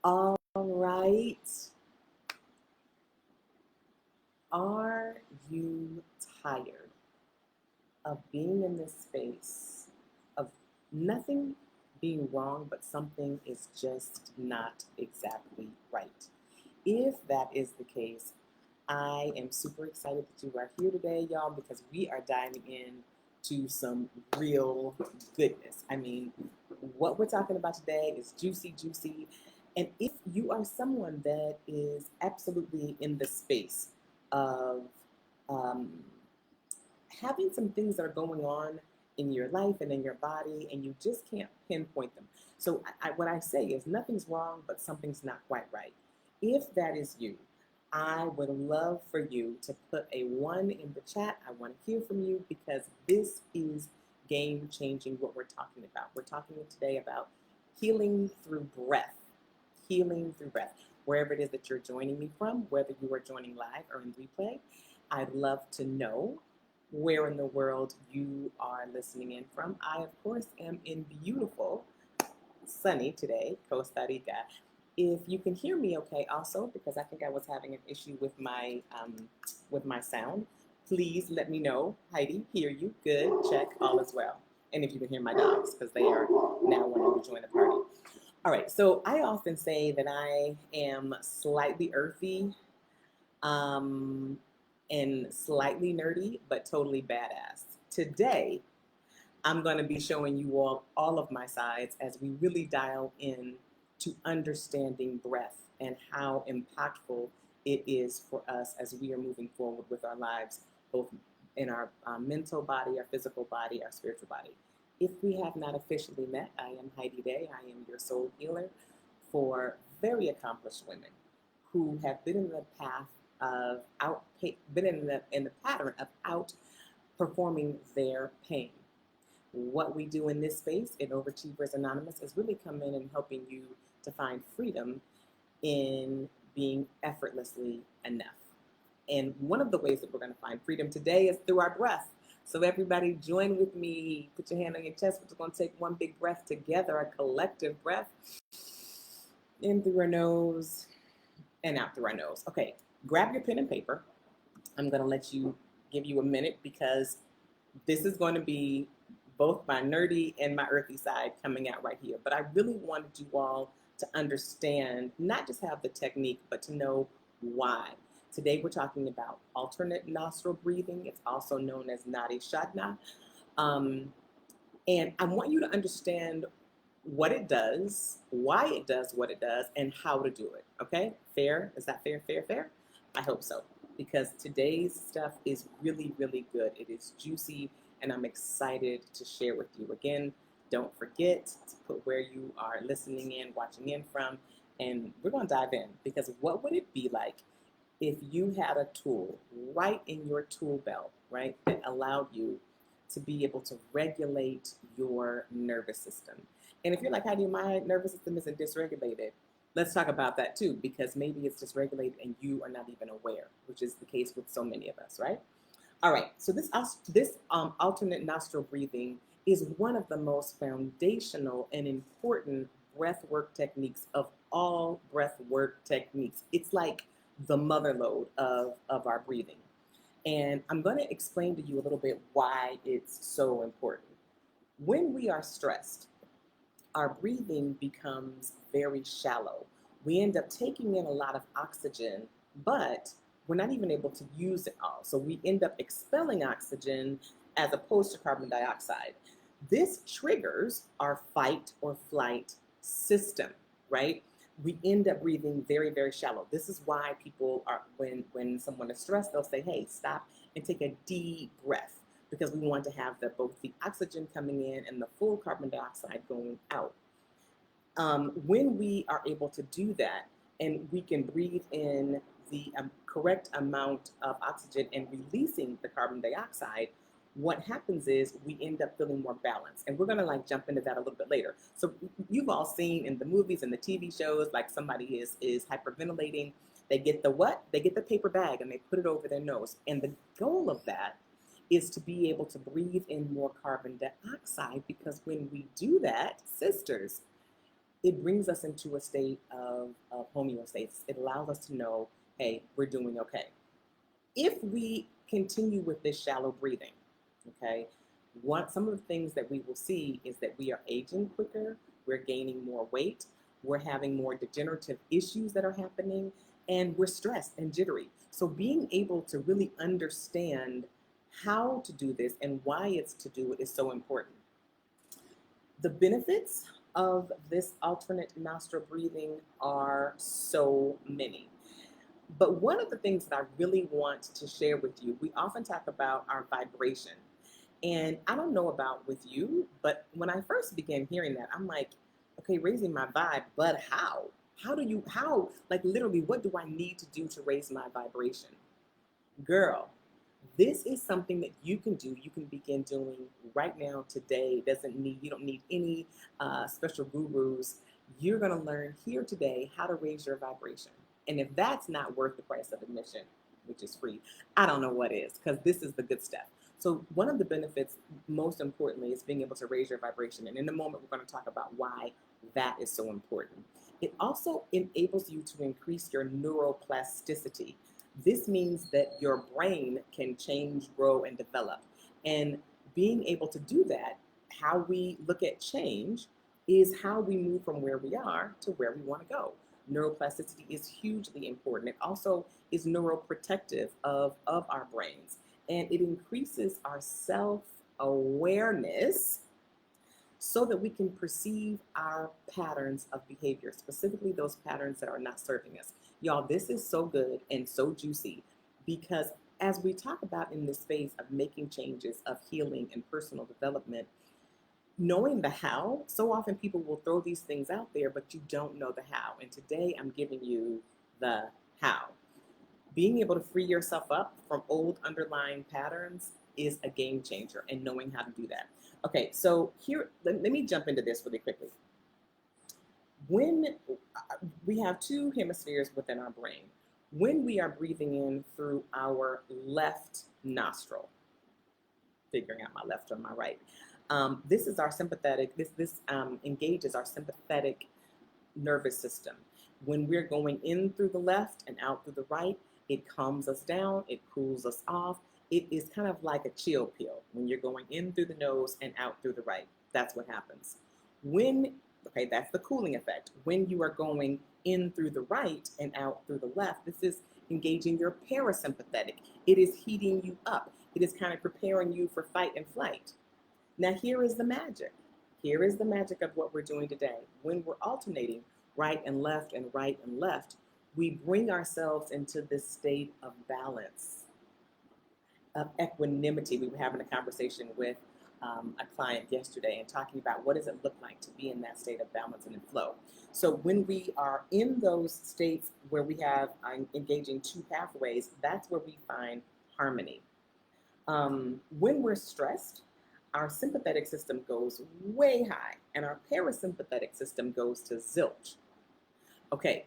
All right. Are you tired of being in this space of nothing being wrong, but something is just not exactly right? If that is the case, I am super excited that you are here today, y'all, because we are diving in to some real goodness. I mean, what we're talking about today is juicy, juicy. And if you are someone that is absolutely in the space of um, having some things that are going on in your life and in your body, and you just can't pinpoint them. So, what I say is nothing's wrong, but something's not quite right. If that is you, I would love for you to put a one in the chat. I want to hear from you because this is game changing what we're talking about. We're talking today about healing through breath. Healing through breath. Wherever it is that you're joining me from, whether you are joining live or in replay, I'd love to know where in the world you are listening in from. I, of course, am in beautiful, sunny today, Costa Rica. If you can hear me okay also, because I think I was having an issue with my sound, please let me know. Heidi, hear you. Good, check, all is well. And if you can hear my dogs, because they are now wanting to join the party. All right, so I often say that I am slightly earthy, um, and slightly nerdy, but totally badass. Today, I'm going to be showing you all of my sides as we really dial in to understanding breath and how impactful it is for us as we are moving forward with our lives, both in our mental body, our physical body, our spiritual body. If we have not officially met, I am Heidi Day. I am your soul healer for very accomplished women who have been in the path of been in the pattern of outperforming their pain. What we do in this space in Overachievers Anonymous is really come in and helping you to find freedom in being effortlessly enough. And one of the ways that we're going to find freedom today is through our breath. So everybody join with me. Put your hand on your chest. We're going to take one big breath together, a collective breath. In through our nose and out through our nose. Okay, grab your pen and paper. I'm going to give you a minute because this is going to be both my nerdy and my earthy side coming out right here. But I really wanted you all to understand, not just have the technique, but to know why. Today we're talking about alternate nostril breathing. It's also known as Nadi Shodhana. Um, and I want you to understand what it does, why it does what it does, and how to do it. Okay? Fair? Is that fair, fair, fair? I hope so. Because today's stuff is really, really good. It is juicy, and I'm excited to share with you. Again, don't forget to put where you are listening in, watching in from, and we're going to dive in. Because what would it be like if you had a tool right in your tool belt, right, that allowed you to be able to regulate your nervous system? And if you're like, Heidi, my nervous system isn't dysregulated, let's talk about that too, because maybe it's dysregulated and you are not even aware, which is the case with so many of us, right? All right, so this alternate nostril breathing is one of the most foundational and important breath work techniques of all breath work techniques. It's like the mother lode of our breathing. And I'm going to explain to you a little bit why it's so important. When we are stressed, our breathing becomes very shallow. We end up taking in a lot of oxygen, but we're not even able to use it all. So we end up expelling oxygen as opposed to carbon dioxide. This triggers our fight or flight system, right? We end up breathing very, very shallow. This is why people are, when someone is stressed, they'll say, hey, stop and take a deep breath, because we want to have both the oxygen coming in and the full carbon dioxide going out. When we are able to do that and we can breathe in the correct amount of oxygen and releasing the carbon dioxide, what happens is we end up feeling more balanced. And we're going to like jump into that a little bit later. So you've all seen in the movies and the TV shows, like somebody is hyperventilating. They get the what? They get the paper bag and they put it over their nose. And the goal of that is to be able to breathe in more carbon dioxide, because when we do that, sisters, it brings us into a state of homeostasis. It allows us to know, hey, we're doing okay. If we continue with this shallow breathing, okay, some of the things that we will see is that we are aging quicker, we're gaining more weight, we're having more degenerative issues that are happening, and we're stressed and jittery. So being able to really understand how to do this and why it's to do it is so important. The benefits of this alternate nostril breathing are so many. But one of the things that I really want to share with you, we often talk about our vibration. And I don't know about with you, but when I first began hearing that, I'm like, okay, raising my vibe, but how? Like literally, what do I need to do to raise my vibration? Girl, this is something that you can do. You can begin doing right now, today. You don't need any special gurus. You're going to learn here today how to raise your vibration. And if that's not worth the price of admission, which is free, I don't know what is, because this is the good stuff. So one of the benefits, most importantly, is being able to raise your vibration. And in a moment, we're going to talk about why that is so important. It also enables you to increase your neuroplasticity. This means that your brain can change, grow, and develop. And being able to do that, how we look at change is how we move from where we are to where we want to go. Neuroplasticity is hugely important. It also is neuroprotective of our brains, and it increases our self-awareness so that we can perceive our patterns of behavior, specifically those patterns that are not serving us. Y'all, this is so good and so juicy because as we talk about in this phase of making changes, of healing and personal development, knowing the how, so often people will throw these things out there, but you don't know the how. And today I'm giving you the how. Being able to free yourself up from old underlying patterns is a game changer, and knowing how to do that. Okay, so here, let me jump into this really quickly. When we have two hemispheres within our brain, when we are breathing in through our left nostril, figuring out my left or my right, this is our sympathetic, this engages our sympathetic nervous system. When we're going in through the left and out through the right, it calms us down, it cools us off. It is kind of like a chill pill. When you're going in through the nose and out through the right, that's what happens. Okay, that's the cooling effect. When you are going in through the right and out through the left, this is engaging your parasympathetic. It is heating you up. It is kind of preparing you for fight and flight. Now, here is the magic. Here is the magic of what we're doing today. When we're alternating right and left, we bring ourselves into this state of balance, of equanimity. We were having a conversation with a client yesterday and talking about what does it look like to be in that state of balance and in flow. So when we are in those states where we have engaging two pathways, that's where we find harmony. When we're stressed, our sympathetic system goes way high and our parasympathetic system goes to zilch. Okay,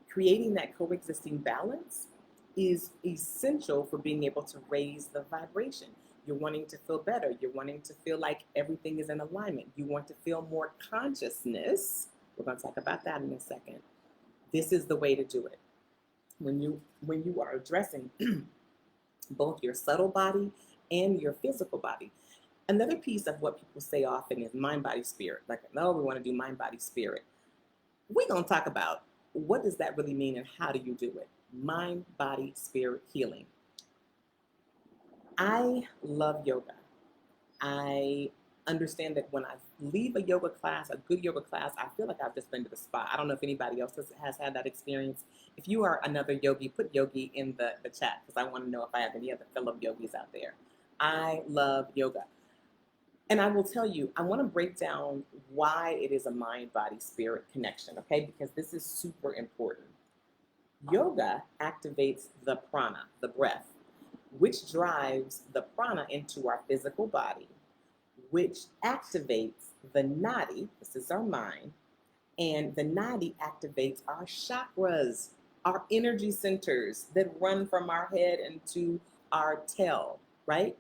creating that coexisting balance is essential for being able to raise the vibration. You're wanting to feel better. You're wanting to feel like everything is in alignment. You want to feel more consciousness. We're going to talk about that in a second. This is the way to do it. When you are addressing both your subtle body and your physical body. Another piece of what people say often is mind, body, spirit. Like, no, we want to do mind, body, spirit. We're going to talk about what does that really mean and how do you do it? Mind, body, spirit healing. I love yoga. I understand that when I leave a yoga class, a good yoga class, I feel like I've just been to the spa. I don't know if anybody else has had that experience. If you are another yogi, put yogi in the chat because I want to know if I have any other fellow yogis out there. I love yoga. And I will tell you, I want to break down why it is a mind, body, spirit connection, okay? Because this is super important. Yoga activates the prana, the breath, which drives the prana into our physical body, which activates the nadi, this is our mind, and the nadi activates our chakras, our energy centers that run from our head into our tail, right?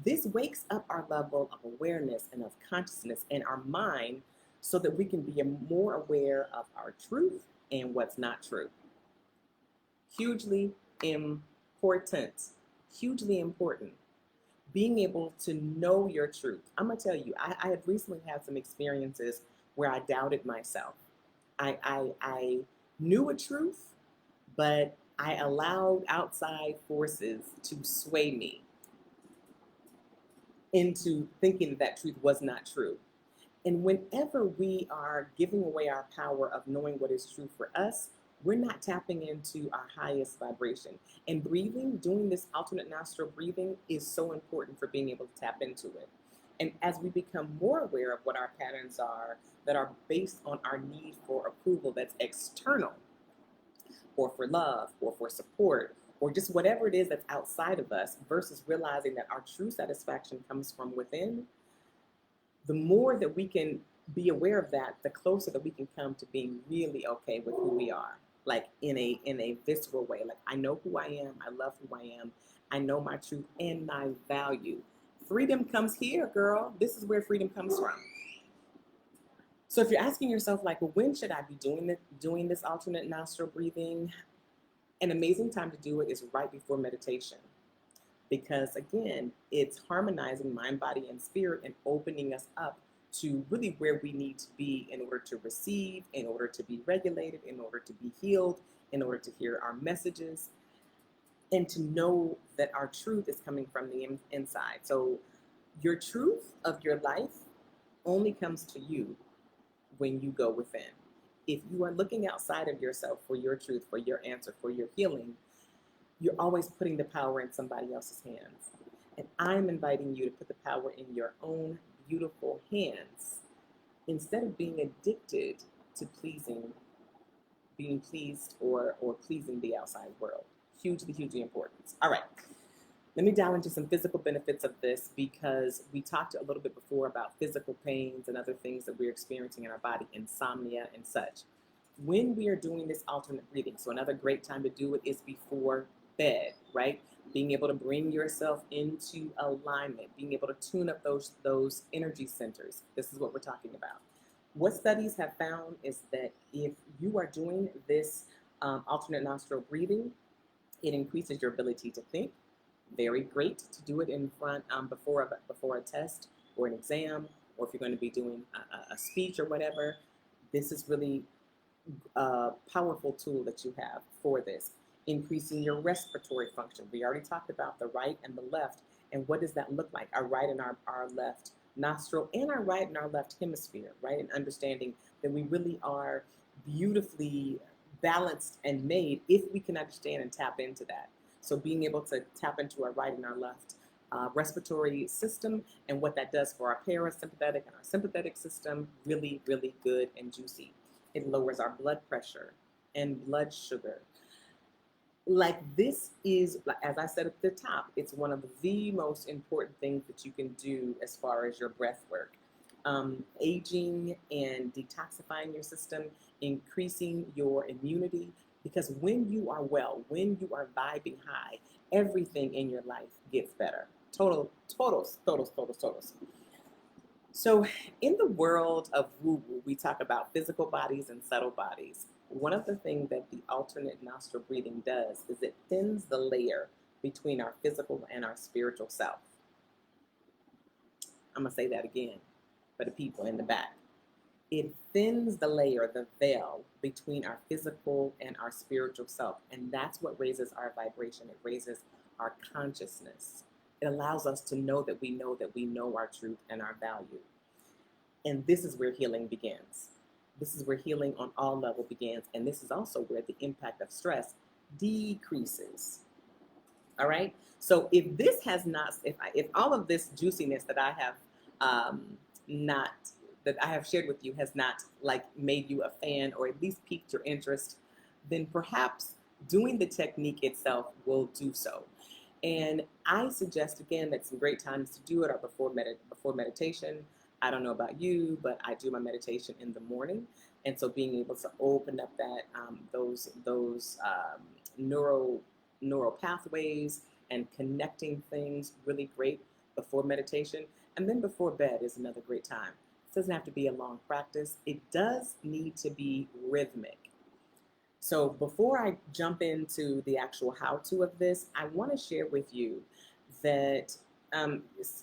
This wakes up our level of awareness and of consciousness in our mind so that we can be more aware of our truth and what's not true. Hugely important. Hugely important. Being able to know your truth. I'm going to tell you, I have recently had some experiences where I doubted myself. I knew a truth, but I allowed outside forces to sway me into thinking that that truth was not true. And whenever we are giving away our power of knowing what is true for us, we're not tapping into our highest vibration. And breathing, doing this alternate nostril breathing, is so important for being able to tap into it. And as we become more aware of what our patterns are that are based on our need for approval that's external, or for love, or for support, or just whatever it is that's outside of us, versus realizing that our true satisfaction comes from within, the more that we can be aware of that, the closer that we can come to being really okay with who we are, like in a visceral way. Like, I know who I am, I love who I am, I know my truth and my value. Freedom comes here, girl. This is where freedom comes from. So if you're asking yourself, like, well, when should I be doing this alternate nostril breathing? An amazing time to do it is right before meditation, because again, it's harmonizing mind, body, and spirit, and opening us up to really where we need to be in order to receive, in order to be regulated, in order to be healed, in order to hear our messages, and to know that our truth is coming from the inside. So your truth of your life only comes to you when you go within. If you are looking outside of yourself for your truth, for your answer, for your healing, you're always putting the power in somebody else's hands. And I'm inviting you to put the power in your own beautiful hands instead of being addicted to being pleased or pleasing the outside world. Hugely, hugely important. All right. Let me dial into some physical benefits of this, because we talked a little bit before about physical pains and other things that we're experiencing in our body, insomnia and such. When we are doing this alternate breathing, so another great time to do it is before bed, right? Being able to bring yourself into alignment, being able to tune up those energy centers. This is what we're talking about. What studies have found is that if you are doing this alternate nostril breathing, it increases your ability to think. Very great to do it in front before a test or an exam, or if you're going to be doing a speech or whatever. This is really a powerful tool that you have for this. Increasing your respiratory function. We already talked about the right and the left, and what does that look like? Our right and our left nostril, and our right and our left hemisphere, right? And understanding that we really are beautifully balanced and made if we can understand and tap into that. So being able to tap into our right and our left respiratory system, and what that does for our parasympathetic and our sympathetic system, really, really good and juicy. It lowers our blood pressure and blood sugar. Like, this is, as I said at the top, it's one of the most important things that you can do as far as your breath work. Aging and detoxifying your system, increasing your immunity, because when you are well, when you are vibing high, everything in your life gets better. Totals. So in the world of woo-woo, we talk about physical bodies and subtle bodies. One of the things that the alternate nostril breathing does is it thins the layer between our physical and our spiritual self. I'm going to say that again for the people in the back. It thins the layer, the veil between our physical and our spiritual self. And that's what raises our vibration. It raises our consciousness. It allows us to know that we know our truth and our value. And this is where healing begins. This is where healing on all levels begins. And this is also where the impact of stress decreases. All right. So if this has not, if all of this juiciness that I have not that I have shared with you has not like made you a fan, or at least piqued your interest, then perhaps doing the technique itself will do so. And I suggest, again, that some great times to do it are before meditation. I don't know about you, but I do my meditation in the morning. And so being able to open up that those neural pathways and connecting things really great before meditation. And then before bed is another great time. doesn't have to be a long practice. It does need to be rhythmic. So before I jump into the actual how-to of this, I want to share with you that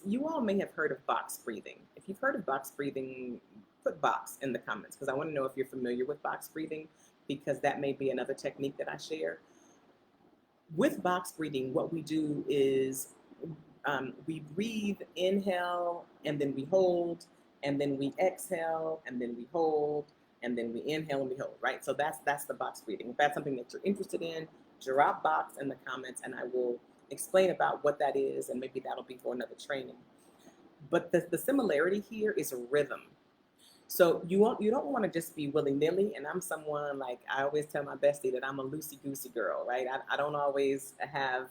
you all may have heard of box breathing. If you've heard of box breathing, put box in the comments because I want to know if you're familiar with box breathing because that may be another technique that I share. With box breathing, what we do is we breathe, inhale, and then we hold, and then we exhale, and then we hold, and then we inhale and we hold, right? So that's the box breathing. If that's something that you're interested in, drop box in the comments, and I will explain about what that is, and maybe that'll be for another training. But the similarity here is rhythm. So you don't want to just be willy nilly. And I'm someone like I always tell my bestie that I'm a loosey goosey girl, right? I don't always have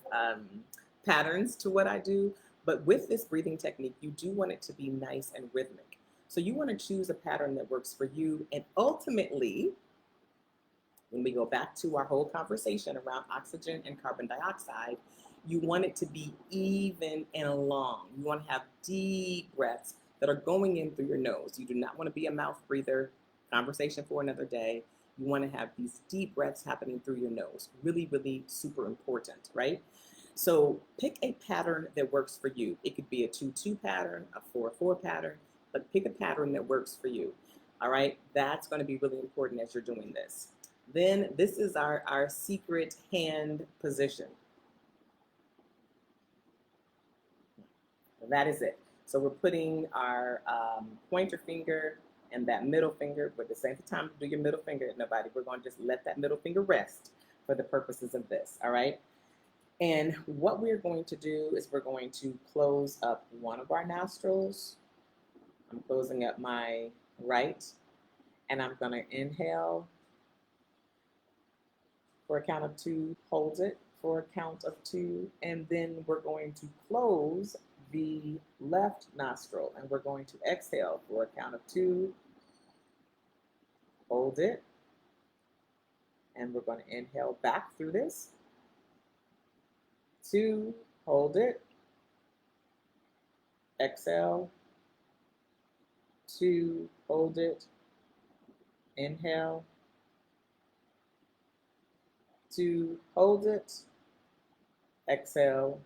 patterns to what I do, but with this breathing technique, you do want it to be nice and rhythmic. So you want to choose a pattern that works for you, and ultimately, when we go back to our whole conversation around oxygen and carbon dioxide, you want it to be even and long. You want to have deep breaths that are going in through your nose. You do not want to be a mouth breather. Conversation for another day. You want to have these deep breaths happening through your nose. Really, really super important, right? So pick a pattern that works for you. It could be a 2-2 pattern, a 4-4 pattern, but pick a pattern that works for you. All right, that's going to be really important as you're doing this. Then this is our secret hand position. That is it. So we're putting our pointer finger and that middle finger, but this ain't the time to do your middle finger at nobody. We're going to just let that middle finger rest for the purposes of this, all right? And what we're going to do is we're going to close up one of our nostrils. I'm closing up my right, and I'm going to inhale for a count of 2, hold it for a count of 2, and then we're going to close the left nostril, and we're going to exhale for a count of 2, hold it, and we're going to inhale back through this, 2, hold it, exhale, 2, hold it, inhale, 2, hold it, exhale,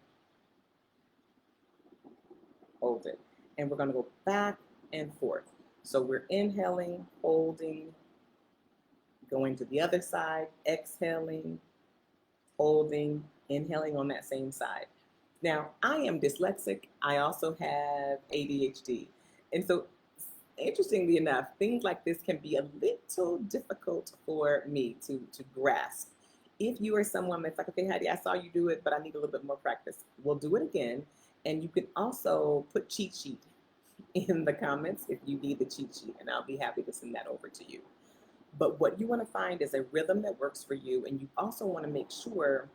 hold it. And we're going to go back and forth. So we're inhaling, holding, going to the other side, exhaling, holding, inhaling on that same side. Now, I am dyslexic. I also have ADHD. And so, interestingly enough, things like this can be a little difficult for me to grasp. If you are someone that's like, okay, Heidi, I saw you do it, but I need a little bit more practice, we'll do it again. And you can also put cheat sheet in the comments if you need the cheat sheet, and I'll be happy to send that over to you. But what you want to find is a rhythm that works for you, and you also want to make sure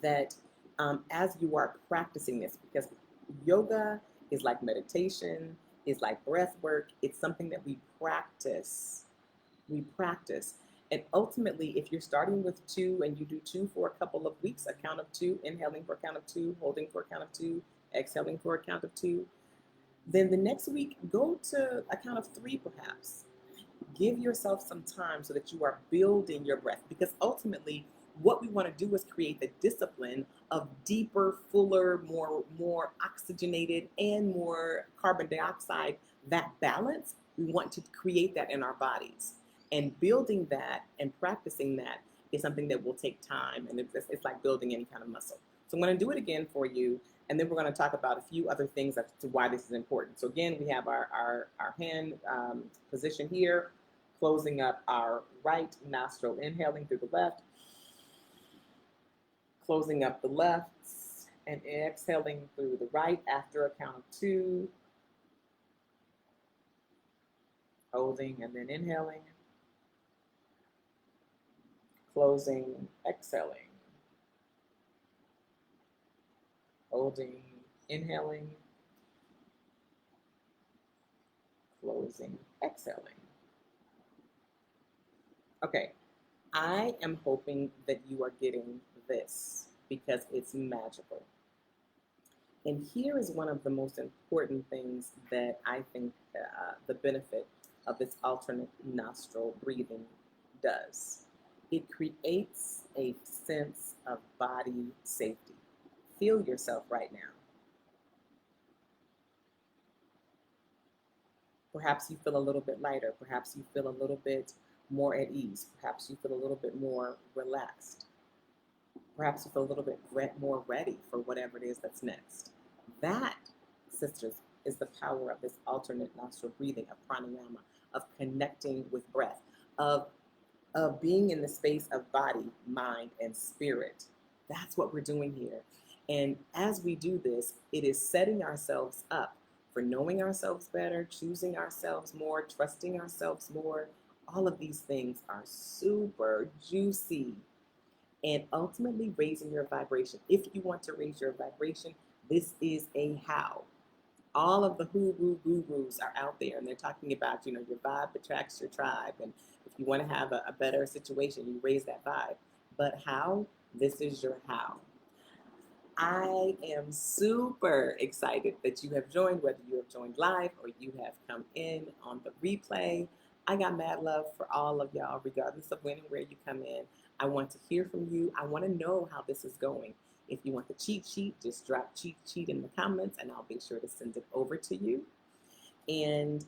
that as you are practicing this, because yoga is like meditation, is like breath work, it's something that we practice. We practice. And ultimately, if you're starting with 2 and you do 2 for a couple of weeks, a count of 2, inhaling for a count of 2, holding for a count of 2, exhaling for a count of 2, then the next week, go to a count of 3 perhaps. Give yourself some time so that you are building your breath, because ultimately what we want to do is create the discipline of deeper, fuller, more oxygenated and more carbon dioxide, that balance. We want to create that in our bodies, and building that and practicing that is something that will take time, and it's like building any kind of muscle. So I'm going to do it again for you, and then we're going to talk about a few other things as to why this is important. So again, we have our hand position here, closing up our right nostril, inhaling through the left, closing up the left, and exhaling through the right after a count of 2, holding and then inhaling, closing, exhaling, holding, inhaling, closing, exhaling. Okay, I am hoping that you are getting this because it's magical. And here is one of the most important things that I think the benefit of this alternate nostril breathing does. It creates a sense of body safety. Feel yourself right now. Perhaps you feel a little bit lighter. Perhaps you feel a little bit more at ease. Perhaps you feel a little bit more relaxed. Perhaps you feel a little bit more ready for whatever it is that's next. That, sisters, is the power of this alternate nostril breathing, of pranayama, of connecting with breath, of being in the space of body, mind, and spirit. That's what we're doing here. And as we do this, it is setting ourselves up for knowing ourselves better, choosing ourselves more, trusting ourselves more. All of these things are super juicy and ultimately raising your vibration. If you want to raise your vibration, this is a how. All of the woo gurus are out there and they're talking about, your vibe attracts your tribe. And if you want to have a better situation, you raise that vibe. But how? This is your how. I am super excited that you have joined, whether you have joined live or you have come in on the replay. I got mad love for all of y'all, regardless of when and where you come in. I want to hear from you. I want to know how this is going. If you want the cheat sheet, just drop cheat sheet in the comments and I'll be sure to send it over to you. And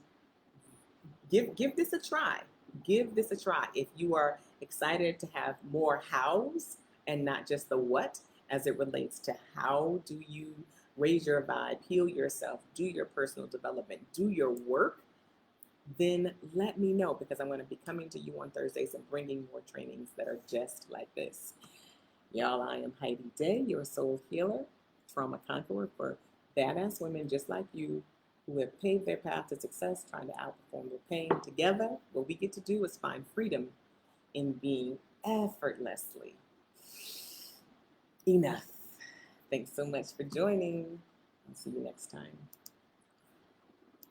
give this a try. Give this a try. If you are excited to have more hows and not just the what, as it relates to how do you raise your vibe, heal yourself, do your personal development, do your work, then let me know, because I'm going to be coming to you on Thursdays and bringing more trainings that are just like this. Y'all, I am Heidi Day, your soul healer, trauma conqueror for badass women just like you who have paved their path to success, trying to outperform their pain. Together, what we get to do is find freedom in being effortlessly enough. Thanks so much for joining. I'll see you next time.